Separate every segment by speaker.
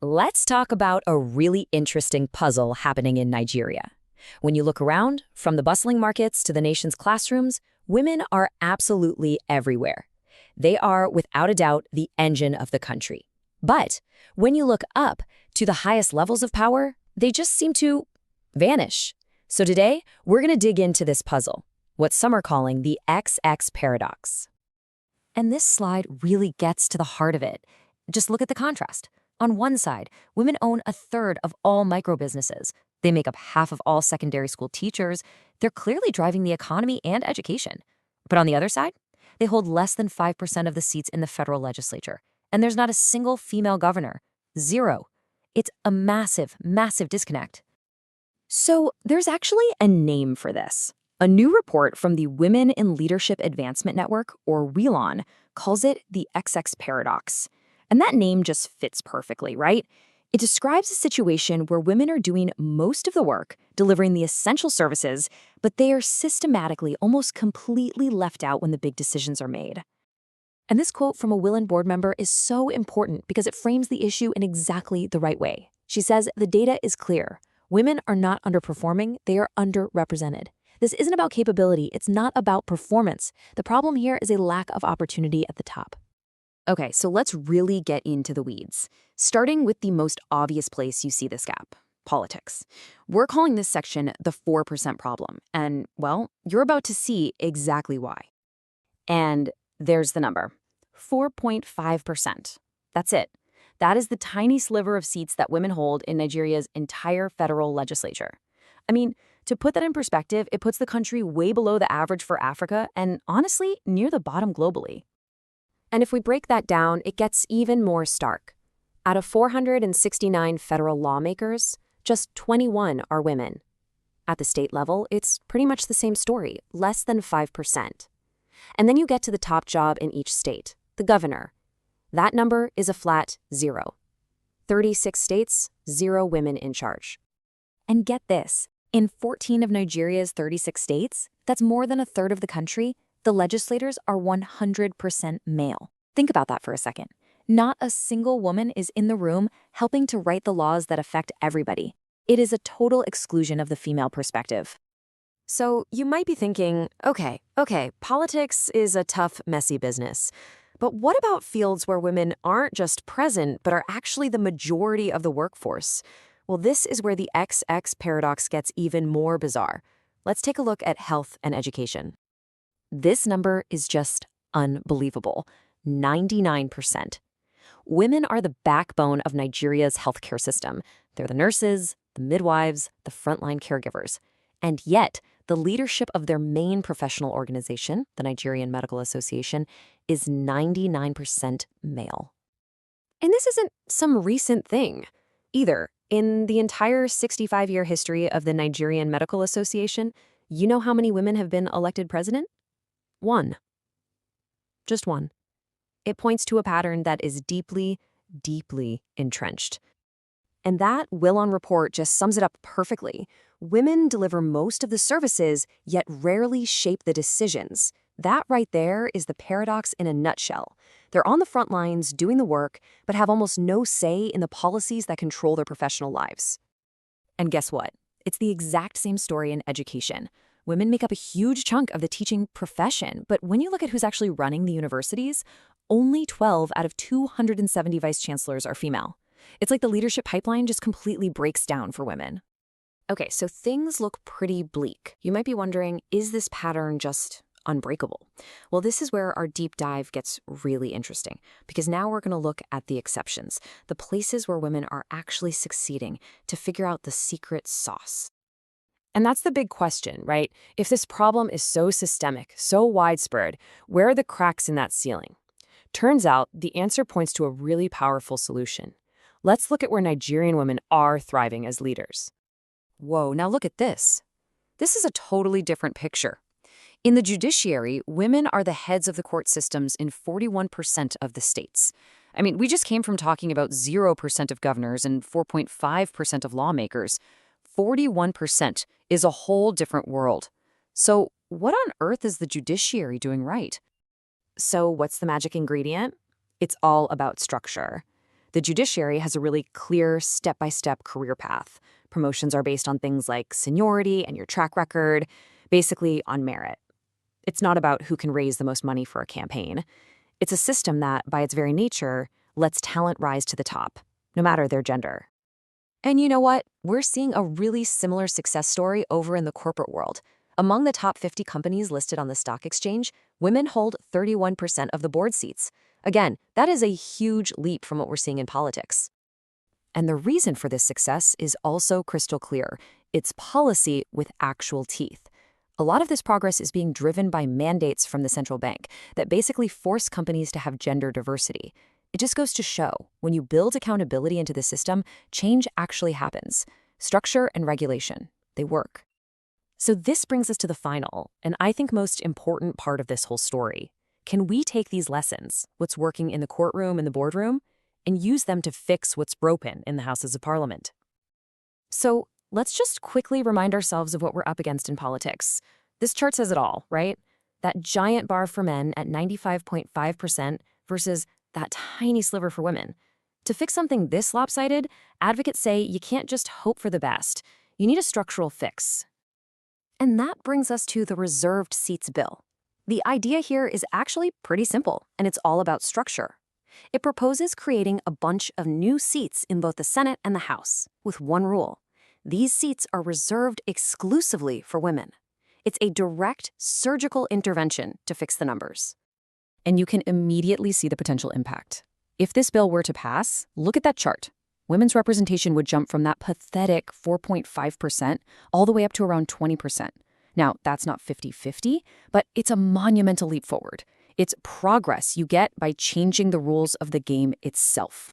Speaker 1: Let's talk about a really interesting puzzle happening in Nigeria. When you look around, from the bustling markets to the nation's classrooms, women are absolutely everywhere. They are, without a doubt, the engine of the country. But when you look up to the highest levels of power, they just seem to vanish. So today, we're going to dig into this puzzle, what some are calling the XX paradox. And this slide really gets to the heart of it. Just look at the contrast. On one side, women own a third of all microbusinesses. They make up half of all secondary school teachers. They're clearly driving the economy and education. But on the other side, they hold less than 5% of the seats in the federal legislature. And there's not a single female governor. Zero. It's a massive, massive disconnect. So there's actually a name for this. A new report from the Women in Leadership Advancement Network, or WILAN, calls it the XX paradox. And that name just fits perfectly, right? It describes a situation where women are doing most of the work, delivering the essential services, but they are systematically, almost completely left out when the big decisions are made. And this quote from a WILAN board member is so important because it frames the issue in exactly the right way. She says, the data is clear. Women are not underperforming, they are underrepresented. This isn't about capability, it's not about performance. The problem here is a lack of opportunity at the top. Okay, so let's really get into the weeds, starting with the most obvious place you see this gap, politics. We're calling this section the 4% problem, and, well, you're about to see exactly why. And there's the number, 4.5%. That's it. That is the tiny sliver of seats that women hold in Nigeria's entire federal legislature. I mean, to put that in perspective, it puts the country way below the average for Africa and, honestly, near the bottom globally. And if we break that down, it gets even more stark. Out of 469 federal lawmakers, just 21 are women. At the state level, it's pretty much the same story, less than 5%. And then you get to the top job in each state, the governor. That number is a flat 0. 36 states, 0 women in charge. And get this, in 14 of Nigeria's 36 states, that's more than a third of the country, the legislators are 100% male. Think about that for a second. Not a single woman is in the room helping to write the laws that affect everybody. It is a total exclusion of the female perspective. So you might be thinking, okay, politics is a tough, messy business. But what about fields where women aren't just present, but are actually the majority of the workforce? Well, this is where the XX paradox gets even more bizarre. Let's take a look at health and education. This number is just unbelievable, 99%. Women are the backbone of Nigeria's healthcare system. They're the nurses, the midwives, the frontline caregivers. And yet, the leadership of their main professional organization, the Nigerian Medical Association, is 99% male. And this isn't some recent thing either. In the entire 65-year history of the Nigerian Medical Association, you know how many women have been elected president? 1. Just 1. It points to a pattern that is deeply, deeply entrenched. And that WILAN report just sums it up perfectly. Women deliver most of the services, yet rarely shape the decisions. That right there is the paradox in a nutshell. They're on the front lines doing the work, but have almost no say in the policies that control their professional lives. And guess what? It's the exact same story in education. Women make up a huge chunk of the teaching profession, but when you look at who's actually running the universities, only 12 out of 270 vice chancellors are female. It's like the leadership pipeline just completely breaks down for women. Okay, so things look pretty bleak. You might be wondering, is this pattern just unbreakable? Well, this is where our deep dive gets really interesting, because now we're going to look at the exceptions, the places where women are actually succeeding, to figure out the secret sauce. And that's the big question, right? If this problem is so systemic, so widespread, where are the cracks in that ceiling? Turns out the answer points to a really powerful solution. Let's look at where Nigerian women are thriving as leaders. Whoa, now look at this. This is a totally different picture. In the judiciary, women are the heads of the court systems in 41% of the states. I mean, we just came from talking about 0% of governors and 4.5% of lawmakers. 41% is a whole different world. So what on earth is the judiciary doing right? So what's the magic ingredient? It's all about structure. The judiciary has a really clear step-by-step career path. Promotions are based on things like seniority and your track record, basically on merit. It's not about who can raise the most money for a campaign. It's a system that, by its very nature, lets talent rise to the top, no matter their gender. And you know what? We're seeing a really similar success story over in the corporate world. Among the top 50 companies listed on the stock exchange, women hold 31% of the board seats. Again, that is a huge leap from what we're seeing in politics. And the reason for this success is also crystal clear. It's policy with actual teeth. A lot of this progress is being driven by mandates from the central bank that basically force companies to have gender diversity. It just goes to show, when you build accountability into the system, change actually happens. Structure and regulation, they work. So this brings us to the final, and I think most important part of this whole story. Can we take these lessons, what's working in the courtroom and the boardroom, and use them to fix what's broken in the Houses of Parliament? So let's just quickly remind ourselves of what we're up against in politics. This chart says it all, right? That giant bar for men at 95.5% versus that tiny sliver for women. To fix something this lopsided, advocates say you can't just hope for the best. You need a structural fix. And that brings us to the reserved seats bill. The idea here is actually pretty simple, and it's all about structure. It proposes creating a bunch of new seats in both the Senate and the House, with one rule. These seats are reserved exclusively for women. It's a direct surgical intervention to fix the numbers. And you can immediately see the potential impact. If this bill were to pass, look at that chart. Women's representation would jump from that pathetic 4.5% all the way up to around 20%. Now, that's not 50-50, but it's a monumental leap forward. It's progress you get by changing the rules of the game itself.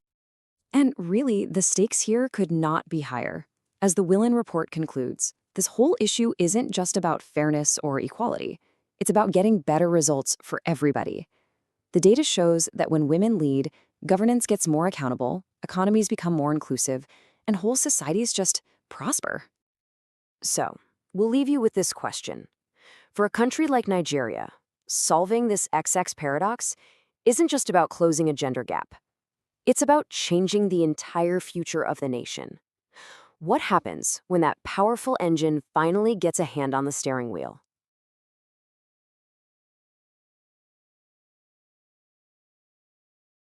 Speaker 1: And really, the stakes here could not be higher. As the WILAN report concludes, this whole issue isn't just about fairness or equality. It's about getting better results for everybody. The data shows that when women lead, governance gets more accountable, economies become more inclusive, and whole societies just prosper. So, we'll leave you with this question. For a country like Nigeria, solving this XX paradox isn't just about closing a gender gap. It's about changing the entire future of the nation. What happens when that powerful engine finally gets a hand on the steering wheel?